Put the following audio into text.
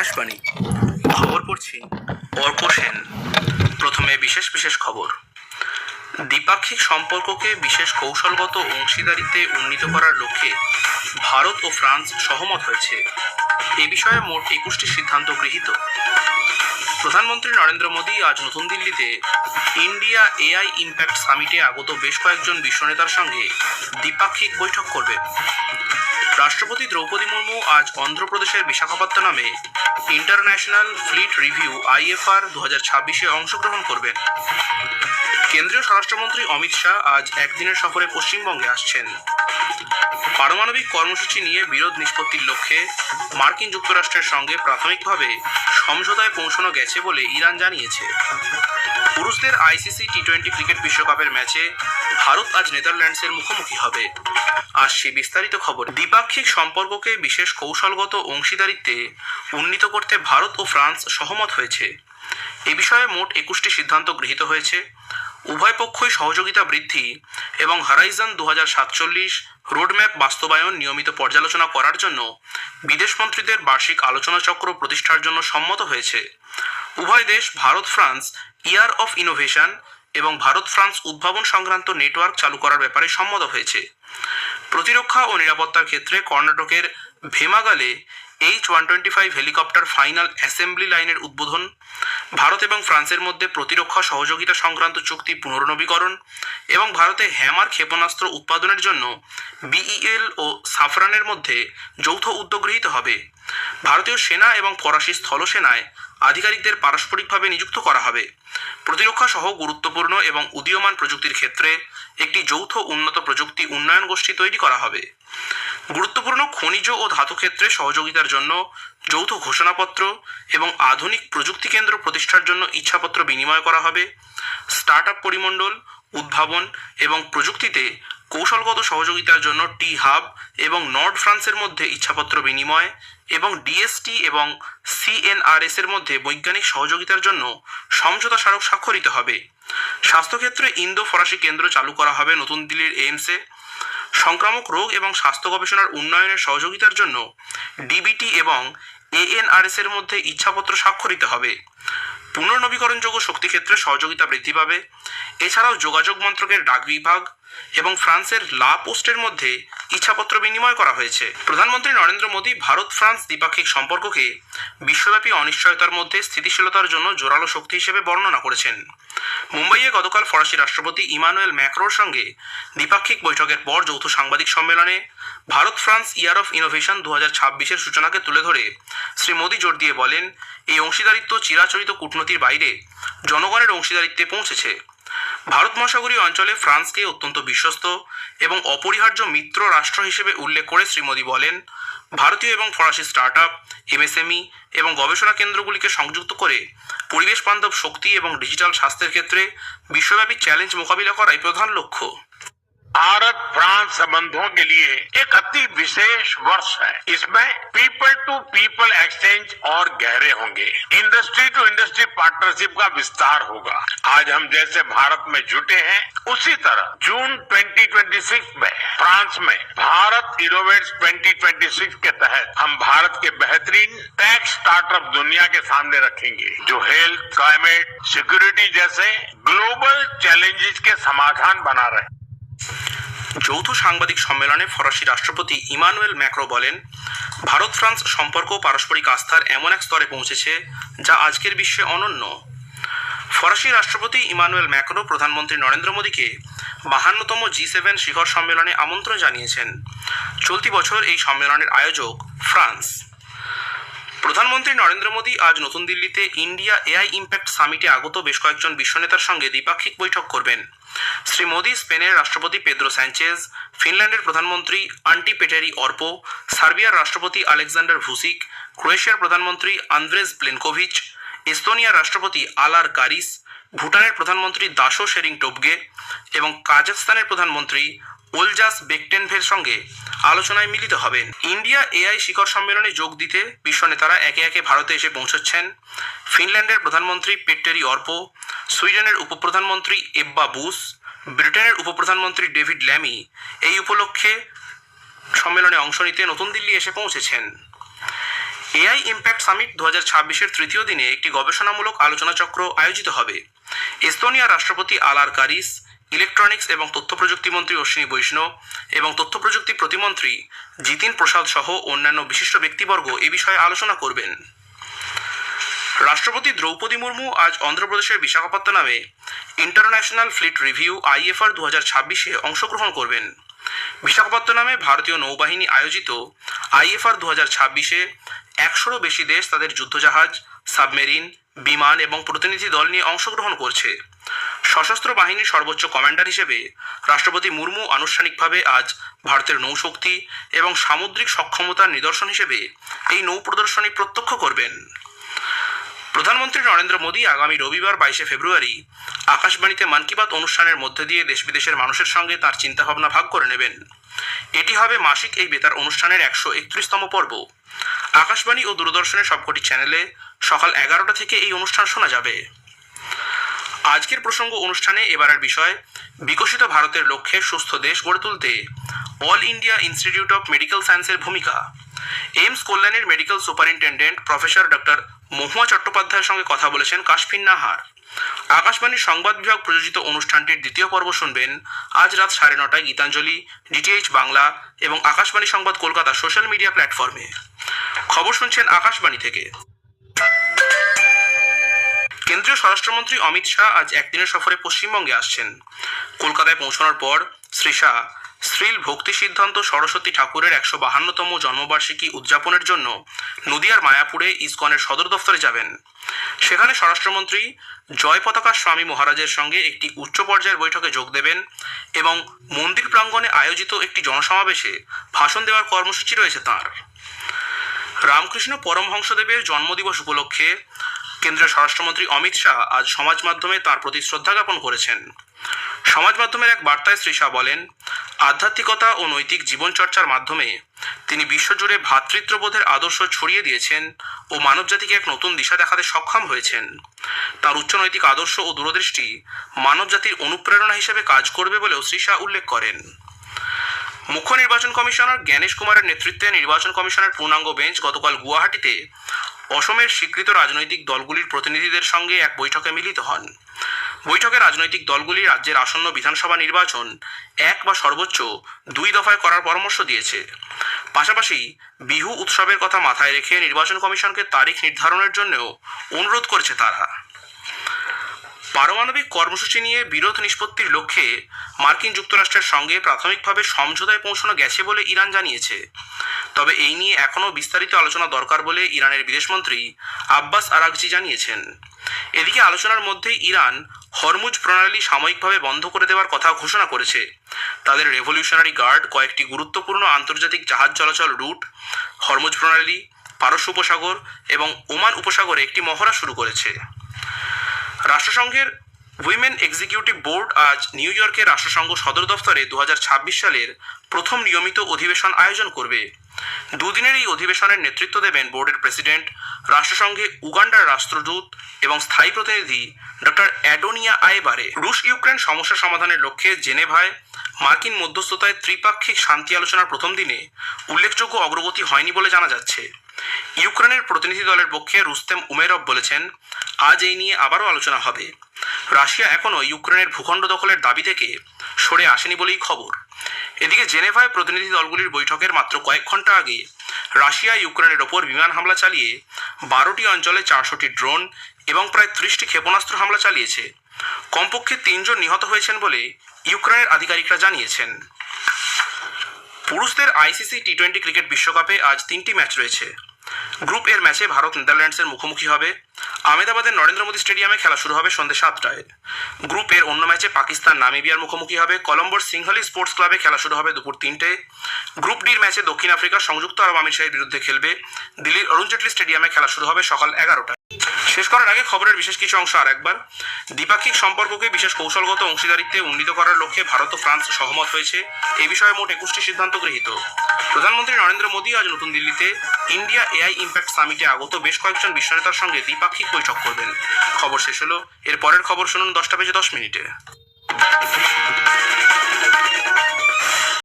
আকাশবাণী খবর পড়ছি অর্ক সেন। প্রথমে বিশেষ বিশেষ খবর। দ্বিপাক্ষিক সম্পর্ককে বিশেষ কৌশলগত অংশীদারিত্বে উন্নীত করার লক্ষ্যে ভারত ও ফ্রান্স সহমত হয়েছে। এ বিষয়ে মোট 21টি সিদ্ধান্ত গৃহীত। প্রধানমন্ত্রী নরেন্দ্র মোদী আজ নতুন দিল্লিতে ইন্ডিয়া এআই ইম্প্যাক্ট সামিটে আগত বেশ কয়েকজন বিশ্বনেতার সঙ্গে দ্বিপাক্ষিক বৈঠক করবেন। রাষ্ট্রপতি দ্রৌপদী মুর্মু আজ অন্ধ্রপ্রদেশের বিশাখাপত্তনমে ইন্টারন্যাশনাল ফ্লিট রিভিউ IFR 2026-এ অংশগ্রহণ করবেন। কেন্দ্রীয় স্বরাষ্ট্রমন্ত্রী অমিত শাহ আজ একদিনের সফরে পশ্চিমবঙ্গে আসছেন। পারমাণবিক কর্মসূচি নিয়ে বিরোধ নিষ্পত্তির লক্ষ্যে মার্কিন যুক্তরাষ্ট্রের সঙ্গে প্রাথমিকভাবে সমঝোতায় পৌঁছানো গেছে বলে ইরান জানিয়েছে। পুরুষদের ICC T20 ক্রিকেট বিশ্বকাপের ম্যাচে ভারত আজ নেদারল্যান্ডসের মুখোমুখি হবে। আসছে বিস্তারিত খবর। দ্বিপাক্ষিক সম্পর্ককে বিশেষ কৌশলগত অংশীদারিত্বে উন্নীত করতে ভারত ও ফ্রান্স সহমত হয়েছে। এ বিষয়ে মোট 21টি সিদ্ধান্ত গৃহীত হয়েছে। উভয় পক্ষই সহযোগিতা বৃদ্ধি এবং হরাইজন 2047 রোডম্যাপ বাস্তবায়ন নিয়মিত পর্যালোচনা করার জন্য বিদেশমন্ত্রীদের বার্ষিক আলোচনা চক্র প্রতিষ্ঠার জন্য সম্মত হয়েছে। উভয় দেশ Bharat France year of innovation এবং ভারত ফ্রান্স উদ্ভাবন সংক্রান্ত নেটওয়ার্ক চালু করার ব্যাপারে সম্মত হয়েছে। প্রতিরক্ষা ও নিরাপত্তার ক্ষেত্রে কর্ণাটকের ভেমাগালে H-125 হেলিকপ্টার ফাইনাল অ্যাসেম্বলি লাইনের উদ্বোধন, ভারত এবং ফ্রান্সের মধ্যে প্রতিরক্ষা সহযোগিতা সংক্রান্ত চুক্তি পুনর্নবীকরণ এবং ভারতে হ্যামার ক্ষেপণাস্ত্র উৎপাদনের জন্য BEL ও সাফরানের মধ্যে যৌথ উদ্যোগ গৃহীত হবে। ভারতীয় সেনা এবং ফরাসি স্থলসেনায় আধিকারিকদের পারস্পরিকভাবে নিযুক্ত করা হবে। প্রতিরক্ষা সহ গুরুত্বপূর্ণ এবং উদীয়মান প্রযুক্তির ক্ষেত্রে একটি যৌথ উন্নত প্রযুক্তি উন্নয়ন গোষ্ঠী তৈরি করা হবে। গুরুত্বপূর্ণ খনিজ ও ধাতু ক্ষেত্রে সহযোগিতার জন্য যৌথ ঘোষণাপত্র এবং আধুনিক প্রযুক্তি কেন্দ্র প্রতিষ্ঠার জন্য ইচ্ছাপত্র বিনিময় করা হবে। স্টার্টআপ পরিমণ্ডল, উদ্ভাবন এবং প্রযুক্তিতে কৌশলগত সহযোগিতার জন্য T-হাব এবং নর্ড ফ্রান্সের মধ্যে ইচ্ছাপত্র বিনিময় এবং DST এবং CNRS এর মধ্যে বৈজ্ঞানিক সহযোগিতার জন্য সমঝোতা স্মারক স্বাক্ষরিত হবে। স্বাস্থ্যক্ষেত্রে ইন্দো ফরাসি কেন্দ্র চালু করা হবে নতুন দিল্লির এইমসে। সংক্রামক রোগ এবং স্বাস্থ্য গবেষণার উন্নয়নের সহযোগিতার জন্য DBT এবং ANRS এর মধ্যে ইচ্ছাপত্র স্বাক্ষরিত হবে। পুনর্নবীকরণযোগ্য শক্তি ক্ষেত্রে সহযোগিতা বৃদ্ধি পাবে। এছাড়াও যোগাযোগ মন্ত্রকের ডাক বিভাগ এবং ফ্রান্সের লা পোস্টের মধ্যে ইচ্ছাপত্র বিনিময় করা হয়েছে। প্রধানমন্ত্রী নরেন্দ্র মোদী ভারত ফ্রান্স দ্বিপাক্ষিক সম্পর্ককে বিশ্বব্যাপী অনিশ্চয়তার মধ্যে স্থিতিশীলতার জন্য জোরালো শক্তি হিসেবে বর্ণনা করেছেন। মুম্বাইয়ে গতকাল ফরাসি রাষ্ট্রপতি ইমানুয়েল ম্যাক্রোর সঙ্গে দ্বিপাক্ষিক বৈঠকের পর যৌথ সাংবাদিক সম্মেলনে Bharat France year of innovation 2026-এর সূচনাকে তুলে ধরে শ্রী মোদী জোর দিয়ে বলেন, এই অংশীদারিত্ব চিরাচরিত কূটনীতির বাইরে জনগণের অংশীদারিত্বে পৌঁছেছে। ভারত মহাসাগরীয় অঞ্চলে ফ্রান্সকে অত্যন্ত বিশ্বস্ত এবং অপরিহার্য মিত্র রাষ্ট্র হিসেবে উল্লেখ করে শ্রী মোদী বলেন, ভারতীয় এবং ফরাসি স্টার্টআপ, MSME এবং গবেষণা কেন্দ্রগুলিকে সংযুক্ত করে পরিবেশ বান্ধব শক্তি এবং ডিজিটাল স্বাস্থ্যের ক্ষেত্রে বিশ্বব্যাপী চ্যালেঞ্জ মোকাবিলা করাই প্রধান লক্ষ্য। भारत फ्रांस संबंधों के लिए एक अति विशेष वर्ष है। इसमें पीपल टू पीपल एक्सचेंज और गहरे होंगे। इंडस्ट्री टू इंडस्ट्री पार्टनरशिप का विस्तार होगा। आज हम जैसे भारत में जुटे हैं, उसी तरह जून 2026 में फ्रांस में भारत इनोवेट्स 2026 के तहत हम भारत के बेहतरीन टेक स्टार्टअप दुनिया के सामने रखेंगे, जो हेल्थ, क्लाइमेट, सिक्योरिटी जैसे ग्लोबल चैलेंजेस के समाधान बना रहे। যৌথ সাংবাদিক সম্মেলনে ফরাসি রাষ্ট্রপতি ইমানুয়েল ম্যাক্রো বলেন, ভারত ফ্রান্স সম্পর্ক পারস্পরিক আস্থার এমন এক স্তরে পৌঁছেছে যা আজকের বিশ্বে অনন্য। ফরাসি রাষ্ট্রপতি ইমানুয়েল ম্যাক্রো প্রধানমন্ত্রী নরেন্দ্র মোদীকে 52তম G7 শিখর সম্মেলনে আমন্ত্রণ জানিয়েছেন। চলতি বছর এই সম্মেলনের আয়োজক ফ্রান্স। প্রধানমন্ত্রী নরেন্দ্র মোদী আজ নতুন দিল্লিতে ইন্ডিয়া এআই ইম্প্যাক্ট সামিটে আগত বেশ কয়েকজন বিশ্বনেতার সঙ্গে দ্বিপাক্ষিক বৈঠক করবেন। শ্রী মোদী স্পেনের রাষ্ট্রপতি পেদ্রো স্যাঞ্চেজ, ফিনল্যান্ডের প্রধানমন্ত্রী আন্টি পেটেরি অর্পো, সার্বিয়ার রাষ্ট্রপতি আলেকজান্ডার ভুসিক, ক্রোয়েশিয়ার প্রধানমন্ত্রী আন্দ্রেজ প্লেনকোভিচ, এস্তোনিয়ার রাষ্ট্রপতি আলার কারিস, ভুটানের প্রধানমন্ত্রী দাশো শেরিং টোবগে এবং কাজাখস্তানের প্রধানমন্ত্রী ওলজাস বেকটেনভের সঙ্গে আলোচনায় মিলিত হবেন। ইন্ডিয়া এআই শিখর সম্মেলনে যোগ দিতে বিশ্ব নেতারা একে একে ভারতে এসে পৌঁছচ্ছেন। ফিনল্যান্ডের প্রধানমন্ত্রী পেট্টেরি অর্পো, সুইডেনের উপপ্রধানমন্ত্রী এব্বা বুস, ব্রিটেনের উপপ্রধানমন্ত্রী ডেভিড ল্যামি এই উপলক্ষে সম্মেলনে অংশ নিতে নতুন দিল্লি এসে পৌঁছেছেন। এআই ইম্প্যাক্ট সামিট 2026-এর তৃতীয় দিনে একটি গবেষণামূলক আলোচনাচক্র আয়োজিত হবে। এস্তোনিয়ার রাষ্ট্রপতি আলার কারিস, ইলেকট্রনিক্স এবং তথ্য প্রযুক্তি মন্ত্রী অশ্বিনী বৈষ্ণব এবং তথ্য প্রযুক্তি প্রতিমন্ত্রী জিতিন প্রসাদ সহ অন্যান্য বিশিষ্ট ব্যক্তিবর্গ এ বিষয়ে আলোচনা করবেন। রাষ্ট্রপতি দ্রৌপদী মুর্মু আজ অন্ধ্রপ্রদেশের বিশাখাপত্তনমে ইন্টারন্যাশনাল ফ্লিট রিভিউ IFR 2026-এ অংশগ্রহণ করবেন। বিশাখাপত্তনমে ভারতীয় নৌবাহিনী আয়োজিত IFR 2026-এ 100-রও বেশি দেশ তাদের যুদ্ধজাহাজ, সাবমেরিন, বিমান এবং প্রতিনিধি দল নিয়ে অংশগ্রহণ করছে। সশস্ত্র বাহিনীর সর্বোচ্চ কমান্ডার হিসেবে রাষ্ট্রপতি মুর্মু আনুষ্ঠানিকভাবে আজ ভারতের নৌশক্তি এবং সামুদ্রিক সক্ষমতার নিদর্শন হিসেবে এই নৌ প্রদর্শনী প্রত্যক্ষ করবেন। প্রধানমন্ত্রী নরেন্দ্র মোদী আগামী রবিবার 22শে ফেব্রুয়ারি আকাশবাণীতে মন কি বাত অনুষ্ঠানের মধ্যে দিয়ে দেশ বিদেশের মানুষের সঙ্গে তার চিন্তাভাবনা ভাগ করে নেবেন। এটি হবে মাসিক এই বেতার অনুষ্ঠানের 131তম পর্ব। আকাশবাণী ও দূরদর্শনের সবকটি চ্যানেলে সকাল 11টা থেকে এই অনুষ্ঠান শোনা যাবে। আজকের প্রসঙ্গ অনুষ্ঠানে এবারের বিষয় বিকশিত ভারতের লক্ষ্যে সুস্থ দেশ গড়ে তুলতে all India institute of medical সায়েন্সের ভূমিকা। এইমস কল্যাণের মেডিকেল সুপারিনটেন্ডেন্ট প্রফেসর ডক্টর মহুয়া চট্টোপাধ্যায়ের সঙ্গে কথা বলেছেন কাশফিন নাহার। আকাশবাণীর সংবাদ বিভাগ প্রযোজিত অনুষ্ঠানটির দ্বিতীয় পর্ব শুনবেন আজ রাত 9:30টায় গীতাঞ্জলি, DTH বাংলা এবং আকাশবাণী সংবাদ কলকাতা সোশ্যাল মিডিয়া প্ল্যাটফর্মে। খবর শুনছেন আকাশবাণী থেকে। কেন্দ্রীয় স্বরাষ্ট্রমন্ত্রী অমিত শাহ আজ একদিনের সফরে পশ্চিমবঙ্গে আসছেন। কলকাতায় পৌঁছানোর পর শ্রী শাহ শ্রীল ভক্তি সিদ্ধান্ত সরস্বতী ঠাকুরের 152তম জন্মবার্ষিকী উদযাপনের জন্য নদিয়ার মায়াপুরে ইসকনের সদর দফতরে যাবেন। সেখানে স্বরাষ্ট্রমন্ত্রী জয় পতাকা স্বামী মহারাজের সঙ্গে একটি উচ্চ পর্যায়ের বৈঠকে যোগ দেবেন এবং মন্দির প্রাঙ্গণে আয়োজিত একটি জনসমাবেশে ভাষণ দেওয়ার কর্মসূচি রয়েছে তাঁর। রামকৃষ্ণ পরমহংসদেবের জন্মদিবস উপলক্ষে কেন্দ্রীয় স্বরাষ্ট্রমন্ত্রী অমিত শাহ আজ সমাজ মাধ্যমে তাঁর প্রতি শ্রদ্ধা জ্ঞাপন করেছেন। সমাজ মাধ্যমের এক বার্তায় শ্রী শাহ বলেন, আধ্যাত্মিকতা ও নৈতিক জীবনচর্চার মাধ্যমে তিনি বিশ্বজুড়ে ভ্রাতৃত্ববোধের আদর্শ ছড়িয়ে দিয়েছেন ও মানবজাতিকে এক নতুন দিশা দেখাতে সক্ষম হয়েছেন। তাঁর উচ্চ নৈতিক আদর্শ ও দূরদৃষ্টি মানবজাতির অনুপ্রেরণা হিসেবে কাজ করবে বলেও শ্রী শাহ উল্লেখ করেন। মুখ্য নির্বাচন কমিশনার জ্ঞানেশ কুমারের নেতৃত্বে নির্বাচন কমিশনের পূর্ণাঙ্গ বেঞ্চ গতকাল গুয়াহাটিতে অসমের স্বীকৃত রাজনৈতিক দলগুলির প্রতিনিধিদের সঙ্গে এক বৈঠকে মিলিত হন। বৈঠকে রাজনৈতিক দলগুলি রাজ্যের আসন্ন বিধানসভা নির্বাচন 1 বা সর্বোচ্চ 2 দফায় করার পরামর্শ দিয়েছে। পাশাপাশি বিহু উৎসবের কথা মাথায় রেখে নির্বাচন কমিশনকে তারিখ নির্ধারণের জন্যও অনুরোধ করেছে তারা। পারমাণবিক কর্মসূচি নিয়ে বিরোধ নিষ্পত্তির লক্ষ্যে মার্কিন যুক্তরাষ্ট্রের সঙ্গে প্রাথমিকভাবে সমঝোতায় পৌঁছানো গেছে বলে ইরান জানিয়েছে। তবে এই নিয়ে এখনও বিস্তারিত আলোচনা দরকার বলে ইরানের বিদেশমন্ত্রী আব্বাস আরাগচি জানিয়েছেন। এদিকে আলোচনার মধ্যেই ইরান হরমুজ প্রণালী সাময়িকভাবে বন্ধ করে দেওয়ার কথা ঘোষণা করেছে। তাদের রেভলিউশনারি গার্ড কয়েকটি গুরুত্বপূর্ণ আন্তর্জাতিক জাহাজ চলাচল রুট, হরমুজ প্রণালী, পারস্য উপসাগর এবং ওমান উপসাগরে একটি মহড়া শুরু করেছে। রাষ্ট্রসংঘের উইমেন এক্সিকিউটিভ বোর্ড আজ নিউ ইয়র্কের রাষ্ট্রসংঘ সদর দফতরে 2026 সালের প্রথম নিয়মিত অধিবেশন আয়োজন করবে। দুদিনের এই অধিবেশনের নেতৃত্ব দেবেন বোর্ডের প্রেসিডেন্ট, রাষ্ট্রসংঘে উগান্ডার রাষ্ট্রদূত এবং স্থায়ী প্রতিনিধি ডক্টর অ্যাডোনিয়া আয়েবারে। রুশ ইউক্রেন সমস্যা সমাধানের লক্ষ্যে জেনেভায় মার্কিন মধ্যস্থতায় ত্রিপাক্ষিক শান্তি আলোচনার প্রথম দিনে উল্লেখযোগ্য অগ্রগতি হয়নি বলে জানা যাচ্ছে। ইউক্রেনের প্রতিনিধি দলের পক্ষে রুস্তেম উমেরভ বলেছেন, আজ এই নিয়ে আবারও আলোচনা হবে। রাশিয়া এখনও ইউক্রেনের ভূখণ্ড দখলের দাবি থেকে সরে আসেনি বলেই খবর। এদিকে জেনেভায় প্রতিনিধি দলগুলির বৈঠকের মাত্র কয়েক ঘন্টা আগে রাশিয়া ইউক্রেনের ওপর বিমান হামলা চালিয়ে 12টি অঞ্চলে 400টি ড্রোন এবং প্রায় 30টি ক্ষেপণাস্ত্র হামলা চালিয়েছে। কমপক্ষে 3 জন নিহত হয়েছেন বলে ইউক্রেনের আধিকারিকরা জানিয়েছেন। পুরুষদের ICC T20 ক্রিকেট বিশ্বকাপে আজ 3টি ম্যাচ রয়েছে। গ্রুপ এর ম্যাচে ভারত নেদারল্যান্ডসের মুখোমুখি হবে। আহমেদাবাদের নরেন্দ্র মোদী স্টেডিয়ামে খেলা শুরু হবে সন্ধ্যে 7টায়। গ্রুপ এর অন্য ম্যাচে পাকিস্তান নামিবিয়ার মুখোমুখি হবে। কলম্বোর সিংহলি স্পোর্টস ক্লাবে খেলা শুরু হবে দুপুর 3টায়। গ্রুপ ডির ম্যাচে দক্ষিণ আফ্রিকা সংযুক্ত আরব আমিরশাহির বিরুদ্ধে খেলবে। দিল্লির অরুণ জেটলি স্টেডিয়ামে খেলা শুরু হবে সকাল 11টায়। শেষ করার আগে খবরের বিশেষ কিছু অংশ আর একবার। দ্বিপাক্ষিক সম্পর্ককে বিশেষ কৌশলগত অংশীদারিত্বে উন্নীত করার লক্ষ্যে ভারত ও ফ্রান্স সহমত হয়েছে। এই বিষয়ে মোট 21টি সিদ্ধান্ত গৃহীত। প্রধানমন্ত্রী নরেন্দ্র মোদী আজ নতুন দিল্লিতে ইন্ডিয়া AI ইম্প্যাক্ট সামিটে আগত বেশ কয়েকজন বিশ্ব নেতার সঙ্গে দ্বিপাক্ষিক বৈঠক করবেন। খবর শেষ হলো। এর পরের খবর শুনুন 10টা বেজে 10 মিনিটে।